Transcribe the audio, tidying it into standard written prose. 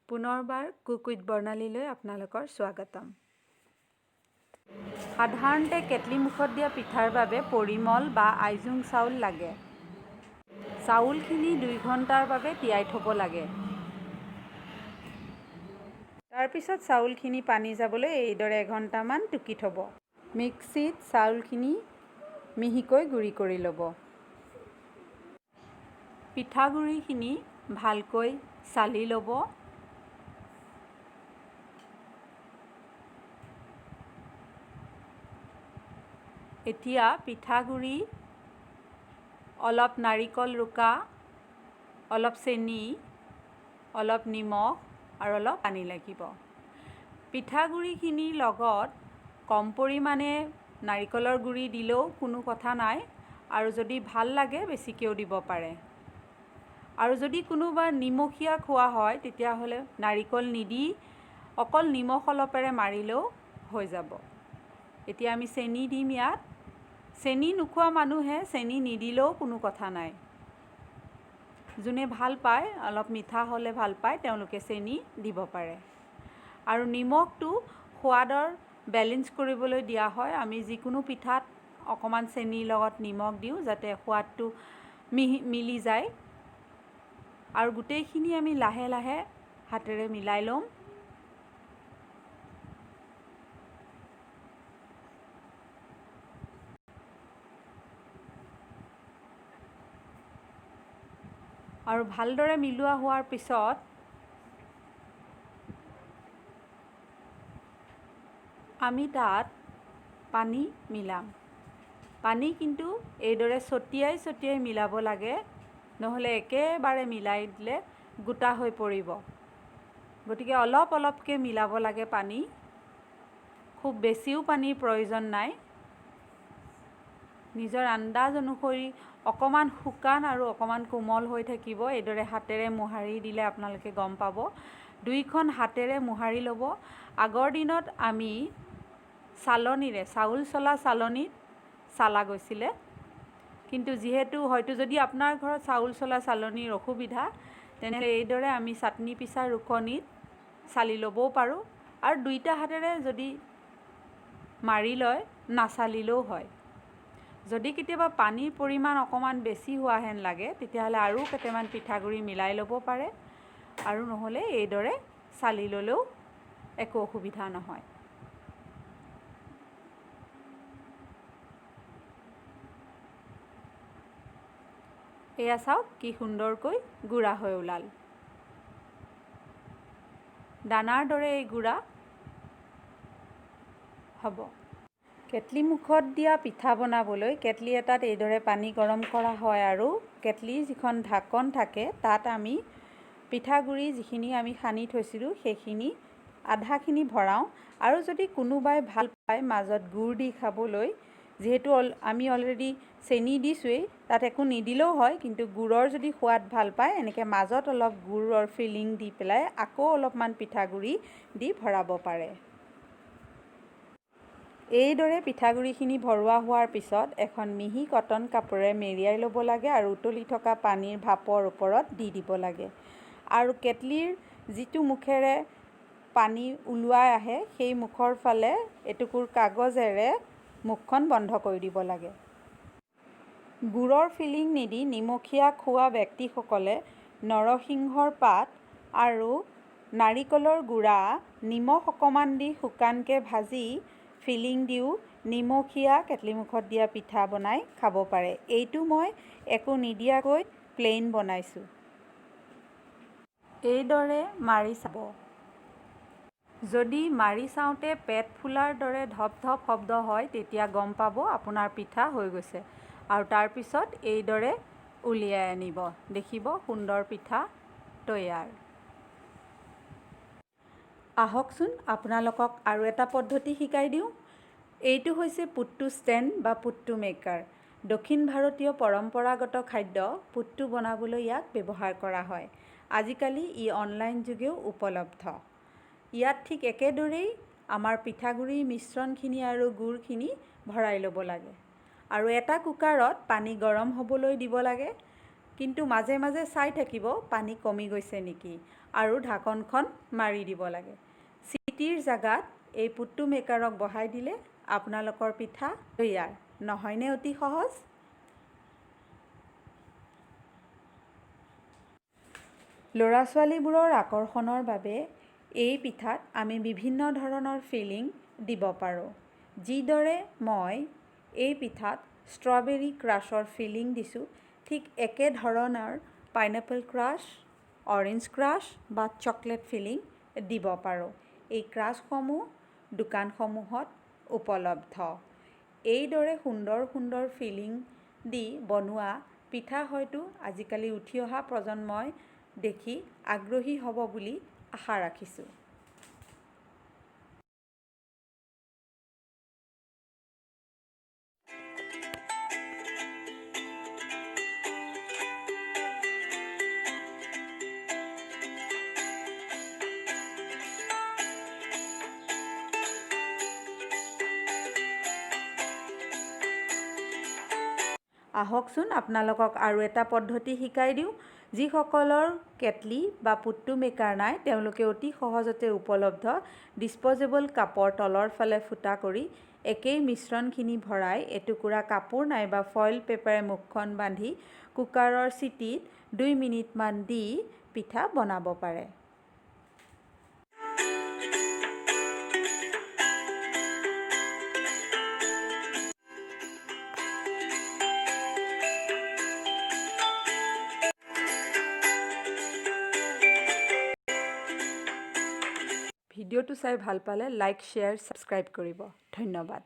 পুনৰবাৰ cook with বৰ্ণালীলৈ আপোনালোকৰ স্বাগতম। সাধাৰণতে কেটলি মুখত দিয়া পিঠাৰ বাবে পৰিমল বা আইজোং চাউল লাগে। চাউলখিনি 2 ঘণ্টাৰ বাবে তিয়াই থ'ব লাগে। তাৰপিছত চাউলখিনি পানী যাবলৈ এইদৰে 1 ঘণ্টামান টুকি থ'ব। মিক্সিত চাউলখিনি মিহিকৈ গুড়ি কৰি ল'ব। পিঠাগুড়িখিনি ভালকৈ চালি ল'ব। এতিয়া পিঠাগুড়ি, অলপ নাৰিকল ৰুকা, অলপ চেনি, অলপ নিমখ আৰু অলপ পানী লাগিব। পিঠাগুড়িখিনিৰ লগত কম পৰিমাণে নাৰিকলৰ গুড়ি দিলেও কোনো কথা নাই, আৰু যদি ভাল লাগে বেছিকৈও দিব পাৰে। আৰু যদি কোনোবা নিমখীয়া খোৱা হয় তেতিয়াহ'লে নাৰিকল নিদি অকল নিমখ অলপেৰে মাৰিলেও হৈ যাব। এতিয়া আমি চেনি দিম ইয়াত। চেনি নোখোৱা মানুহে চেনি নিদিলেও কোনো কথা নাই। যোনে ভাল পায়, অলপ মিঠা হ'লে ভাল পায়, তেওঁলোকে চেনি দিব পাৰে। আৰু নিমখটো সোৱাদৰ বেলেঞ্চ কৰিবলৈ দিয়া হয়। আমি যিকোনো পিঠাত অকণমান চেনিৰ লগত নিমখ দিওঁ যাতে সোৱাদটো মিলি যায়। আৰু গোটেইখিনি আমি লাহে লাহে হাতেৰে মিলাই ল'ম। আৰু ভালদৰে মিলোৱা হোৱাৰ পিছত আমি তাত পানী মিলাম। পানী কিন্তু এইদৰে ছটিয়াই ছটিয়াই মিলাব লাগে, নহ'লে একেবাৰে মিলাই দিলে গোটা হৈ পৰিব। গতিকে অলপ অলপকৈ মিলাব লাগে পানী। খুব বেছিও পানীৰ প্ৰয়োজন নাই। নিজৰ আন্দাজ অনুসৰি অকণমান শুকান আৰু অকণমান কোমল হৈ থাকিব। এইদৰে হাতেৰে মোহাৰি দিলে আপোনালোকে গম পাব। 2খন হাতেৰে মোহাৰি ল'ব। আগৰ দিনত আমি চালনীৰে, চাউল চলা চালনীত চালা গৈছিলে। কিন্তু যিহেতু হয়তো যদি আপোনাৰ ঘৰত চাউল চলা চালনীৰ অসুবিধা, তেনেহ'লে এইদৰে আমি চাটনি পিছা ৰুকনিত চালি ল'বও পাৰোঁ। আৰু 2টা হাতেৰে যদি মাৰি লয়, নাচালিলেও হয়। যদি কেতিয়াবা পানীৰ পৰিমাণ অকণমান বেছি হোৱা হেন লাগে, তেতিয়াহ'লে আৰু কেইটামান পিঠাগুড়ি মিলাই ল'ব পাৰে, আৰু নহ'লে এইদৰে চালি ল'লেও একো অসুবিধা নহয়। এয়া চাওক কি সুন্দৰকৈ গুড়া হৈ ওলাল। দানাৰ দৰে এই গুড়া হ'ব। কেটলি মুখত দিয়া পিঠা বনাবলৈ কেটলি এটাত এইদৰে পানী গৰম কৰা হয়, আৰু কেটলিৰ যিখন ঢাকন থাকে তাত আমি পিঠাগুড়ি যিখিনি আমি সানি থৈছিলোঁ সেইখিনি আধাখিনি ভৰাওঁ। আৰু যদি কোনোবাই ভাল পায় মাজত গুড় দি খাবলৈ, যিহেতু আমি অলৰেডি চেনি দিছোঁৱেই, তাত একো নিদিলেও হয়, কিন্তু গুড়ৰ যদি সোৱাদ ভাল পায়, এনেকৈ মাজত অলপ গুড়ৰ ফিলিং দি পেলাই আকৌ অলপমান পিঠাগুড়ি দি ভৰাব পাৰে। এইদৰে পিঠাগুড়িখিনি ভৰোৱা হোৱাৰ পিছত এখন মিহি কটন কাপোৰে মেৰিয়াই ল'ব লাগে আৰু উতলি থকা পানীৰ ভাপৰ ওপৰত দি দিব লাগে। আৰু কেটলিৰ যিটো মুখেৰে পানী ওলোৱাই আহে, সেই মুখৰ ফালে এটুকুৰ কাগজেৰে মুখখন বন্ধ কৰি দিব লাগে। গুড়ৰ ফিলিং নিদি নিমখীয়া খোৱা ব্যক্তিসকলে নৰসিংহৰ পাত আৰু নাৰিকলৰ গুড়া, নিমখ অকণমান দি শুকানকৈ ভাজি ফিলিং দিও নিমখীয়া কেটলি মুখত দিয়া পিঠা বনাই খাব পাৰে। এইটো মই একো নিদিয়াকৈ প্লেইন বনাইছোঁ। এইদৰে মাৰি চাব। যদি মাৰি চাওঁতে পেট ফুলাৰ দৰে ধপ ধপ শব্দ হয়, তেতিয়া গম পাব আপোনাৰ পিঠা হৈ গৈছে। আৰু তাৰপিছত এইদৰে উলিয়াই আনিব। দেখিব সুন্দৰ পিঠা তৈয়াৰ। আহকচোন আপোনালোকক আৰু এটা পদ্ধতি শিকাই দিওঁ। এইটো হৈছে পুট্টু ষ্টেণ্ড বা পুট্টু মেকাৰ। দক্ষিণ ভাৰতীয় পৰম্পৰাগত খাদ্য পুট্টু বনাবলৈ ইয়াক ব্যৱহাৰ কৰা হয়। আজিকালি ই অনলাইন যোগেও উপলব্ধ। ইয়াত ঠিক একেদৰেই আমাৰ পিঠাগুড়িৰ মিশ্ৰণখিনি আৰু গুড়খিনি ভৰাই ল'ব লাগে। আৰু এটা কুকাৰত পানী গৰম হ'বলৈ দিব লাগে। কিন্তু মাজে মাজে চাই থাকিব পানী কমি গৈছে নেকি আৰু ঢাকনখন মাৰি দিব লাগে। চিটিৰ জাগাত এই পুট্টু মেকাৰক বহাই দিলে আপোনালোকৰ পিঠা তৈয়াৰ। নহয়নে অতি সহজ? ল'ৰা ছোৱালীবোৰৰ আকৰ্ষণৰ বাবে এই পিঠাত আমি বিভিন্ন ধৰণৰ ফিলিং দিব পাৰোঁ। যিদৰে মই এই পিঠাত ষ্ট্ৰবেৰী ক্ৰাছৰ ফিলিং দিছোঁ, ঠিক একে ধৰণৰ পাইনএপল ক্ৰাছ, অৰেঞ্জ ক্ৰাছ বা চকলেট ফিলিং দিব পাৰোঁ। এই ক্ৰাছসমূহ দোকানসমূহত উপলব্ধ। এইদৰে সুন্দৰ সুন্দৰ ফিলিং দি বনোৱা পিঠা হয়তো আজিকালি উঠি অহা প্ৰজন্মই দেখি আগ্ৰহী হ'ব বুলি আশা ৰাখিছোঁ। আহকচোন আপোনালোকক আৰু এটা পদ্ধতি শিকাই দিওঁ। যিসকলৰ কেটলি বা পুট্টু মেকাৰ নাই, তেওঁলোকে অতি সহজতে উপলব্ধ ডিছপ'জেবল কাপৰ তলৰ ফালে ফুটা কৰি একেই মিশ্ৰণখিনি ভৰাই এটুকুৰা কাপোৰ নাইবা ফইল পেপাৰে মুখখন বান্ধি কুকাৰৰ চিটিত 2 মিনিটমান দি পিঠা বনাব পাৰে। ভিডিঅ'টো চাই ভাল পালে লাইক, শ্বেয়াৰ, ছাবস্ক্ৰাইব কৰিব। ধন্যবাদ।